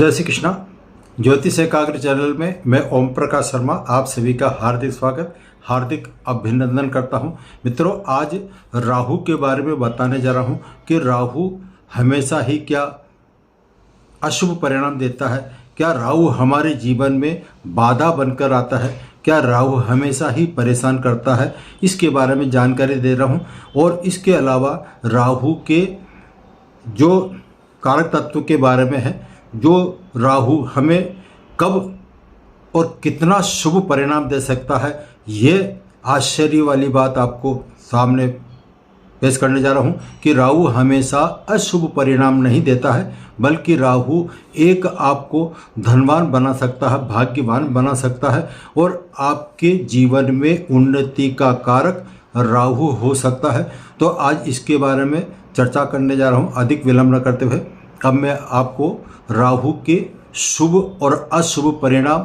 जय श्री कृष्णा। ज्योतिष एकाग्र चैनल में मैं ओम प्रकाश शर्मा आप सभी का हार्दिक स्वागत, हार्दिक अभिनंदन करता हूं। मित्रों, आज राहु के बारे में बताने जा रहा हूं कि राहु हमेशा ही क्या अशुभ परिणाम देता है। क्या राहु हमारे जीवन में बाधा बनकर आता है? क्या राहु हमेशा ही परेशान करता है? इसके बारे में जानकारी दे रहा हूं। और इसके अलावा राहु के जो कारक तत्व के बारे में है, जो राहु हमें कब और कितना शुभ परिणाम दे सकता है, ये आश्चर्य वाली बात आपको सामने पेश करने जा रहा हूँ कि राहु हमेशा अशुभ परिणाम नहीं देता है, बल्कि राहु एक आपको धनवान बना सकता है, भाग्यवान बना सकता है और आपके जीवन में उन्नति का कारक राहु हो सकता है। तो आज इसके बारे में चर्चा करने जा रहा हूँ। अधिक विलंब न करते हुए अब मैं आपको राहु के शुभ और अशुभ परिणाम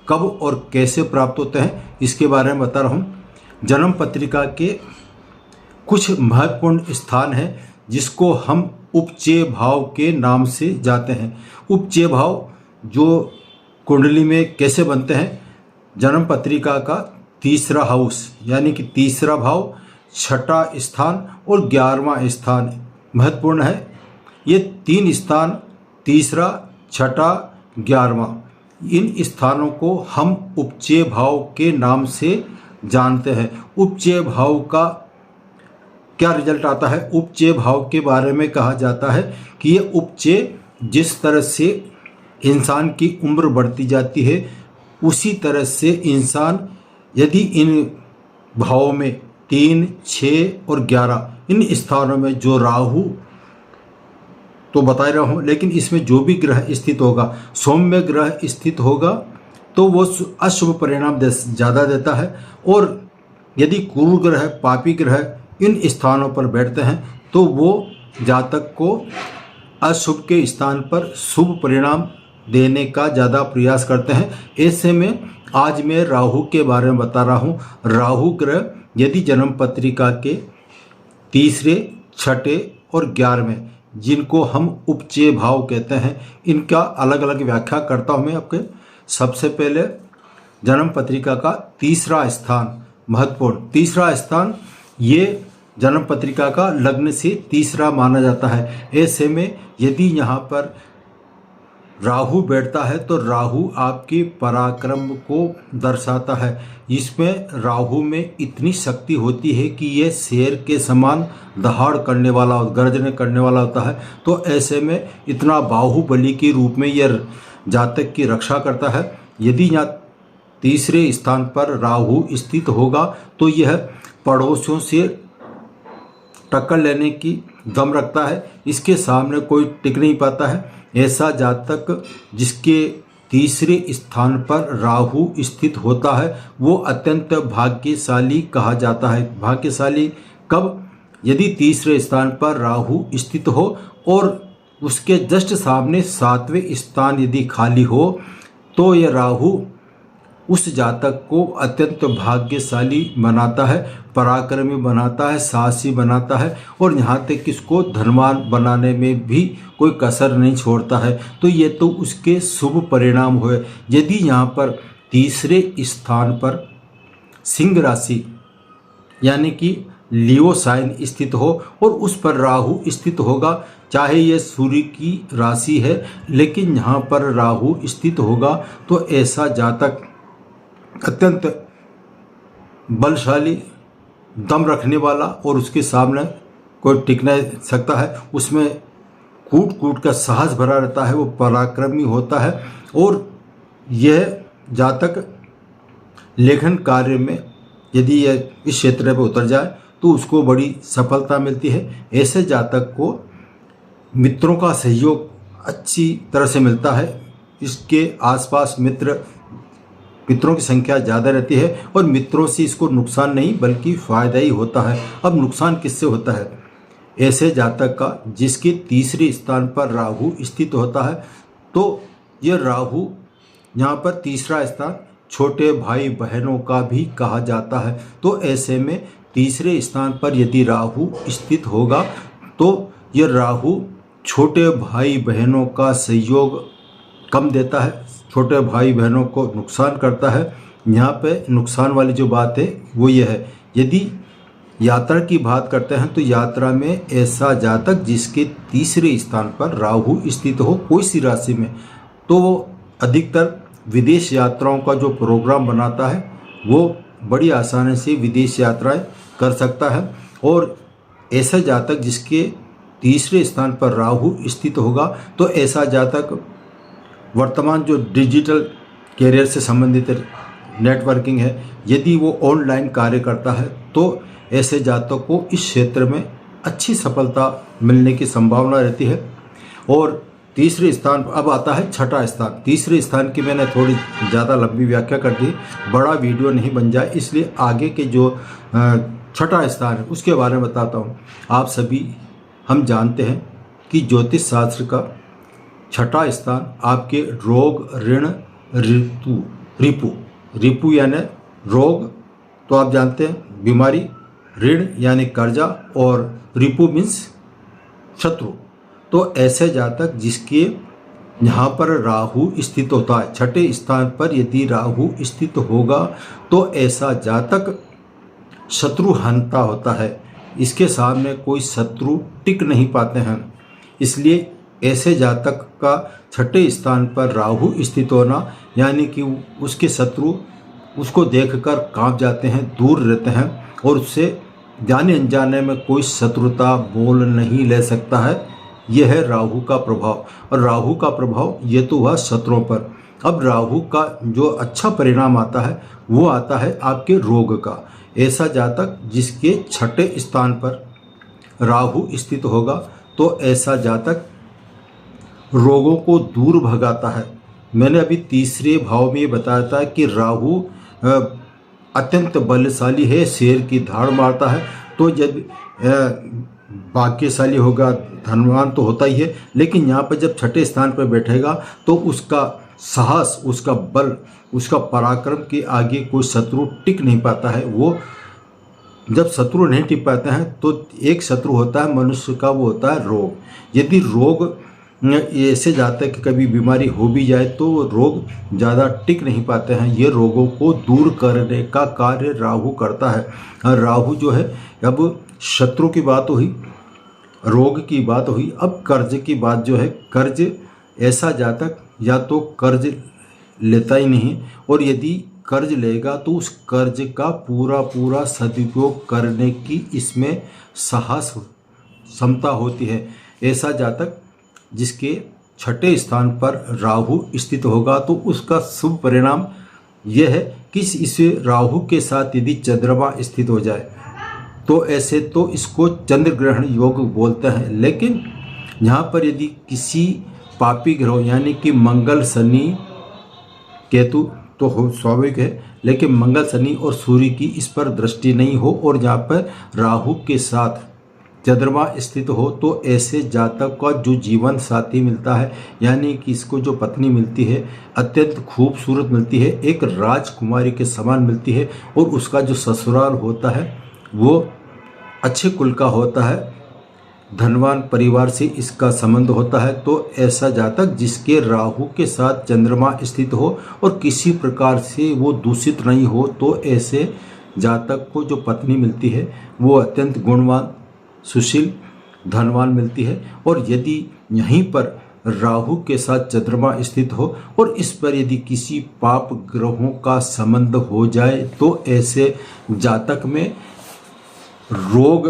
कब और कैसे प्राप्त होते हैं इसके बारे में बता रहा हूँ। जन्म पत्रिका के कुछ महत्वपूर्ण स्थान हैं जिसको हम उपचय भाव के नाम से जाते हैं। उपचय भाव जो कुंडली में कैसे बनते हैं? जन्म पत्रिका का तीसरा हाउस यानी कि तीसरा भाव, छठा स्थान और 11वां स्थान महत्वपूर्ण है। ये तीन स्थान, तीसरा, छठा, 11वां, इन स्थानों को हम उपचय भाव के नाम से जानते हैं। उपचय भाव का क्या रिजल्ट आता है? उपचय भाव के बारे में कहा जाता है कि ये उपचय जिस तरह से इंसान की उम्र बढ़ती जाती है, उसी तरह से इंसान यदि इन भावों में 3, 6 और 11 इन स्थानों में जो राहु तो बता रहा हूँ, लेकिन इसमें जो भी ग्रह स्थित होगा, सौम्य ग्रह स्थित होगा तो वो अशुभ परिणाम ज़्यादा देता है। और यदि क्रूर ग्रह, पापी ग्रह इन स्थानों पर बैठते हैं तो वो जातक को अशुभ के स्थान पर शुभ परिणाम देने का ज़्यादा प्रयास करते हैं। ऐसे में आज मैं राहु के बारे में बता रहा हूँ। राहु ग्रह यदि जन्म पत्रिका के तीसरे, छठे और 11वें, जिनको हम उपचय भाव कहते हैं, इनका अलग अलग व्याख्या करता हूँ मैं आपके। सबसे पहले जन्म पत्रिका का तीसरा स्थान महत्वपूर्ण। तीसरा स्थान ये जन्म पत्रिका का लग्न से तीसरा माना जाता है। ऐसे में यदि यहाँ पर राहु बैठता है तो राहु आपके पराक्रम को दर्शाता है। इसमें राहु में इतनी शक्ति होती है कि ये शेर के समान दहाड़ करने वाला, गर्जने करने वाला होता है। तो ऐसे में इतना बाहुबली के रूप में यह जातक की रक्षा करता है। यदि यहाँ तीसरे स्थान पर राहु स्थित होगा तो यह पड़ोसियों से टक्कर लेने की दम रखता है, इसके सामने कोई टिक नहीं पाता है। ऐसा जातक जिसके तीसरे स्थान पर राहु स्थित होता है वो अत्यंत भाग्यशाली कहा जाता है। भाग्यशाली कब? यदि तीसरे स्थान पर राहु स्थित हो और उसके जस्ट सामने 7वें स्थान यदि खाली हो तो यह राहु उस जातक को अत्यंत भाग्यशाली बनाता है, पराक्रमी बनाता है, साहसी बनाता है और यहाँ तक कि इसको धनवान बनाने में भी कोई कसर नहीं छोड़ता है। तो ये तो उसके शुभ परिणाम हुए। यदि यहाँ पर तीसरे स्थान पर सिंह राशि यानी कि लियो साइन स्थित हो और उस पर राहु स्थित होगा, चाहे यह सूर्य की राशि है, लेकिन यहाँ पर राहु स्थित होगा तो ऐसा जातक अत्यंत बलशाली, दम रखने वाला और उसके सामने कोई टिक नहीं सकता है। उसमें कूट कूट का साहस भरा रहता है, वो पराक्रमी होता है और यह जातक लेखन कार्य में यदि यह इस क्षेत्र में उतर जाए तो उसको बड़ी सफलता मिलती है। ऐसे जातक को मित्रों का सहयोग अच्छी तरह से मिलता है। इसके आसपास मित्रों की संख्या ज़्यादा रहती है और मित्रों से इसको नुकसान नहीं बल्कि फ़ायदा ही होता है। अब नुकसान किससे होता है? ऐसे जातक का जिसके तीसरे स्थान पर राहु स्थित होता है। तो यह राहु यहाँ पर तीसरा स्थान छोटे भाई बहनों का भी कहा जाता है। तो ऐसे में तीसरे स्थान पर यदि राहु स्थित होगा तो यह राहु छोटे भाई बहनों का सहयोग कम देता है, छोटे भाई बहनों को नुकसान करता है। यहाँ पे नुकसान वाली जो बात है वो ये है, यदि यात्रा की बात करते हैं तो यात्रा में ऐसा जातक जिसके तीसरे स्थान पर राहु स्थित हो कोई सी राशि में, तो वो अधिकतर विदेश यात्राओं का जो प्रोग्राम बनाता है वो बड़ी आसानी से विदेश यात्राएं कर सकता है। और ऐसा जातक जिसके तीसरे स्थान पर राहु स्थित होगा तो ऐसा जातक वर्तमान जो डिजिटल कैरियर से संबंधित नेटवर्किंग है, यदि वो ऑनलाइन कार्य करता है तो ऐसे जातक को इस क्षेत्र में अच्छी सफलता मिलने की संभावना रहती है। और तीसरे स्थान अब आता है छठा स्थान। तीसरे स्थान की मैंने थोड़ी ज़्यादा लंबी व्याख्या कर दी, बड़ा वीडियो नहीं बन जाए, इसलिए आगे के जो छठा स्थान है उसके बारे में बताता हूँ। आप सभी हम जानते हैं कि ज्योतिष शास्त्र का छठा स्थान आपके रोग, ऋण, रिपु यानी रोग तो आप जानते हैं बीमारी, ऋण यानी कर्जा, और रिपु मीन्स शत्रु। तो ऐसे जातक जिसके यहाँ पर राहु स्थित होता है, छठे स्थान पर यदि राहु स्थित होगा तो ऐसा जातक शत्रु हंता होता है, इसके सामने कोई शत्रु टिक नहीं पाते हैं। इसलिए ऐसे जातक का छठे स्थान पर राहु स्थित होना यानी कि उसके शत्रु उसको देखकर कांप जाते हैं, दूर रहते हैं, और उससे जाने अनजाने में कोई शत्रुता मोल नहीं ले सकता है। यह है राहु का प्रभाव। और राहु का प्रभाव ये तो हुआ शत्रुओं पर। अब राहु का जो अच्छा परिणाम आता है वो आता है आपके रोग का। ऐसा जातक जिसके छठे स्थान पर राहु स्थित होगा तो ऐसा जातक रोगों को दूर भगाता है। मैंने अभी तीसरे भाव में ये बताया था कि राहु अत्यंत बलशाली है, शेर की धाड़ मारता है। तो जब भाग्यशाली होगा, धनवान तो होता ही है, लेकिन यहाँ पर जब छठे स्थान पर बैठेगा तो उसका साहस, उसका बल, उसका पराक्रम के आगे कोई शत्रु टिक नहीं पाता है। वो जब शत्रु नहीं टिक पाते हैं तो एक शत्रु होता है मनुष्य का, वो होता है रोग। यदि रोग ऐसे जाता है कि कभी बीमारी हो भी जाए तो रोग ज़्यादा टिक नहीं पाते हैं। ये रोगों को दूर करने का कार्य राहु करता है। राहु जो है, अब शत्रु की बात हुई, रोग की बात हुई, अब कर्ज की बात जो है, कर्ज ऐसा जातक या तो कर्ज लेता ही नहीं, और यदि कर्ज लेगा तो उस कर्ज का पूरा सदुपयोग करने की इसमें साहस क्षमता होती है। ऐसा जातक जिसके छठे स्थान पर राहु स्थित होगा तो उसका शुभ परिणाम यह है कि इस राहु के साथ यदि चंद्रमा स्थित हो जाए तो ऐसे तो इसको चंद्र ग्रहण योग बोलते हैं। लेकिन यहाँ पर यदि किसी पापी ग्रह यानी कि मंगल, शनि, केतु तो हो स्वाभाविक है, लेकिन मंगल, शनि और सूर्य की इस पर दृष्टि नहीं हो और यहाँ पर राहु के साथ चंद्रमा स्थित हो तो ऐसे जातक का जो जीवन साथी मिलता है, यानी कि इसको जो पत्नी मिलती है अत्यंत खूबसूरत मिलती है, एक राजकुमारी के समान मिलती है, और उसका जो ससुराल होता है वो अच्छे कुल का होता है, धनवान परिवार से इसका संबंध होता है। तो ऐसा जातक जिसके राहु के साथ चंद्रमा स्थित हो और किसी प्रकार से वो दूषित नहीं हो तो ऐसे जातक को जो पत्नी मिलती है वो अत्यंत गुणवान, सुशील, धनवान मिलती है। और यदि यहीं पर राहु के साथ चंद्रमा स्थित हो और इस पर यदि किसी पाप ग्रहों का संबंध हो जाए तो ऐसे जातक में रोग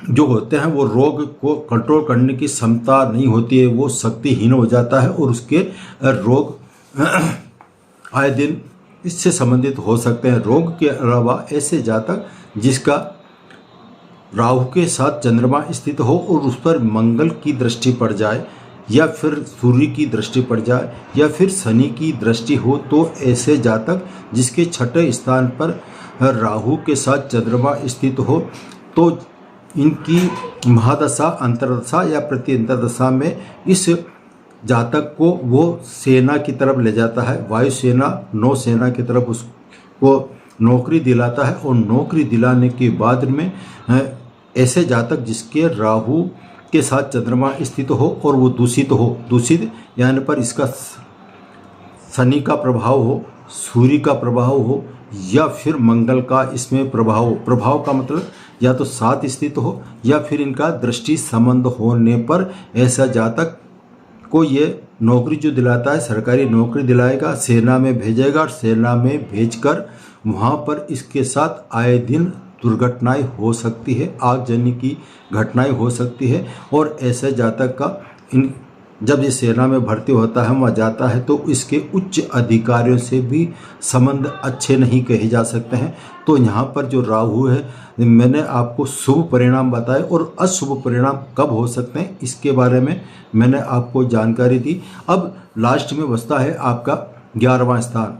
जो होते हैं वो रोग को कंट्रोल करने की क्षमता नहीं होती है, वो शक्तिहीन हो जाता है और उसके रोग आए दिन इससे संबंधित हो सकते हैं। रोग के अलावा ऐसे जातक जिसका राहु के साथ चंद्रमा स्थित हो और उस पर मंगल की दृष्टि पड़ जाए या फिर सूर्य की दृष्टि पड़ जाए या फिर शनि की दृष्टि हो तो ऐसे जातक जिसके छठे स्थान पर राहु के साथ चंद्रमा स्थित हो तो इनकी महादशा, अंतरदशा या प्रति अंतरदशा में इस जातक को वो सेना की तरफ ले जाता है, वायुसेना, नौसेना की तरफ उसको नौकरी दिलाता है। और नौकरी दिलाने के बाद में ऐसे जातक जिसके राहु के साथ चंद्रमा स्थित हो और वो दूषित हो, दूषित यानी पर इसका शनि का प्रभाव हो, सूर्य का प्रभाव हो या फिर मंगल का इसमें प्रभाव हो। प्रभाव का मतलब या तो साथ स्थित हो या फिर इनका दृष्टि संबंध होने पर ऐसा जातक को ये नौकरी जो दिलाता है, सरकारी नौकरी दिलाएगा, सेना में भेजेगा और सेना में भेजकर वहाँ पर इसके साथ आए दिन दुर्घटनाएं हो सकती है, आगजनी की घटनाएं हो सकती है। और ऐसे जातक का जब ये सेना में भर्ती होता है, वहाँ जाता है, तो इसके उच्च अधिकारियों से भी संबंध अच्छे नहीं कहे जा सकते हैं। तो यहाँ पर जो राहु है, मैंने आपको शुभ परिणाम बताए और अशुभ परिणाम कब हो सकते हैं इसके बारे में मैंने आपको जानकारी दी। अब लास्ट में बचता है आपका 11वां स्थान,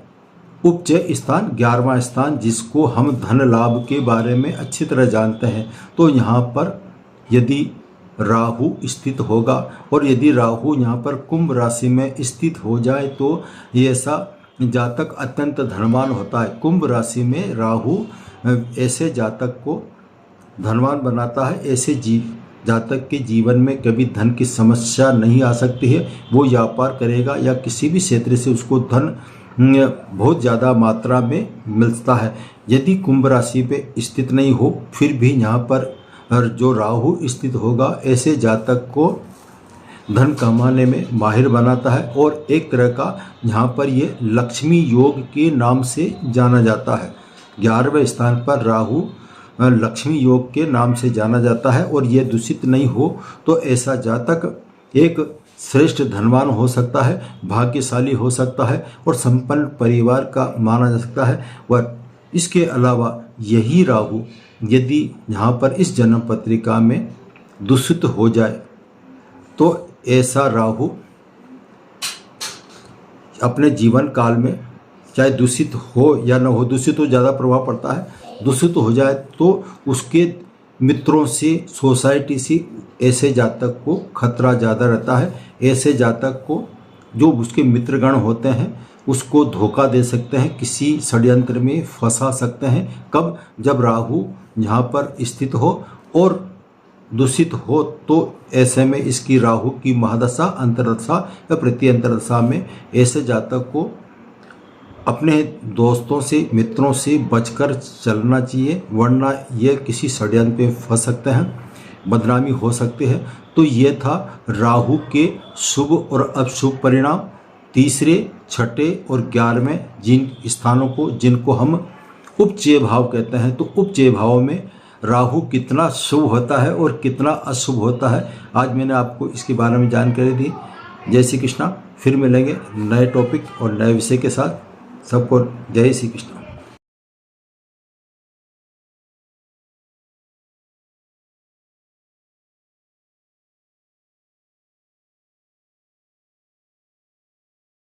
उपचय स्थान, 11वां स्थान, जिसको हम धन लाभ के बारे में अच्छी तरह जानते हैं। तो यहाँ पर यदि राहु स्थित होगा और यदि राहु यहाँ पर कुंभ राशि में स्थित हो जाए तो ये ऐसा जातक अत्यंत धनवान होता है। कुंभ राशि में राहु ऐसे जातक को धनवान बनाता है। ऐसे जातक के जीवन में कभी धन की समस्या नहीं आ सकती है। वो व्यापार करेगा या किसी भी क्षेत्र से उसको धन बहुत ज़्यादा मात्रा में मिलता है। यदि कुंभ राशि पे स्थित नहीं हो फिर भी यहाँ पर जो राहु स्थित होगा ऐसे जातक को धन कमाने में माहिर बनाता है और एक तरह का यहाँ पर ये लक्ष्मी योग के नाम से जाना जाता है। 11वें स्थान पर राहु लक्ष्मी योग के नाम से जाना जाता है और ये दूषित नहीं हो तो ऐसा जातक एक श्रेष्ठ धनवान हो सकता है, भाग्यशाली हो सकता है और संपन्न परिवार का माना जा सकता है। और इसके अलावा यही राहु यदि यहाँ पर इस जन्म पत्रिका में दूषित हो जाए तो ऐसा राहु अपने जीवन काल में चाहे दूषित हो या न हो, दूषित तो ज़्यादा प्रभाव पड़ता है, दूषित हो जाए तो उसके मित्रों से, सोसाइटी से ऐसे जातक को खतरा ज़्यादा रहता है। ऐसे जातक को जो उसके मित्रगण होते हैं उसको धोखा दे सकते हैं, किसी षड्यंत्र में फंसा सकते हैं। कब? जब राहु यहाँ पर स्थित हो और दूषित हो तो ऐसे में इसकी राहु की महादशा, अंतर्दशा या प्रत्यंतरदशा में ऐसे जातक को अपने दोस्तों से, मित्रों से बचकर चलना चाहिए, वरना ये किसी षड्यंत्र पे फंस सकते हैं, बदनामी हो सकती है। तो ये था राहु के शुभ और अशुभ परिणाम। तीसरे, छठे और 11वें जिन स्थानों को जिनको हम उपचय भाव कहते हैं, तो उपचय भाव में राहु कितना शुभ होता है और कितना अशुभ होता है, आज मैंने आपको इसके बारे में जानकारी दी। जय श्री कृष्णा। फिर मिलेंगे नए टॉपिक और नए विषय के साथ। सबको जय श्री कृष्ण।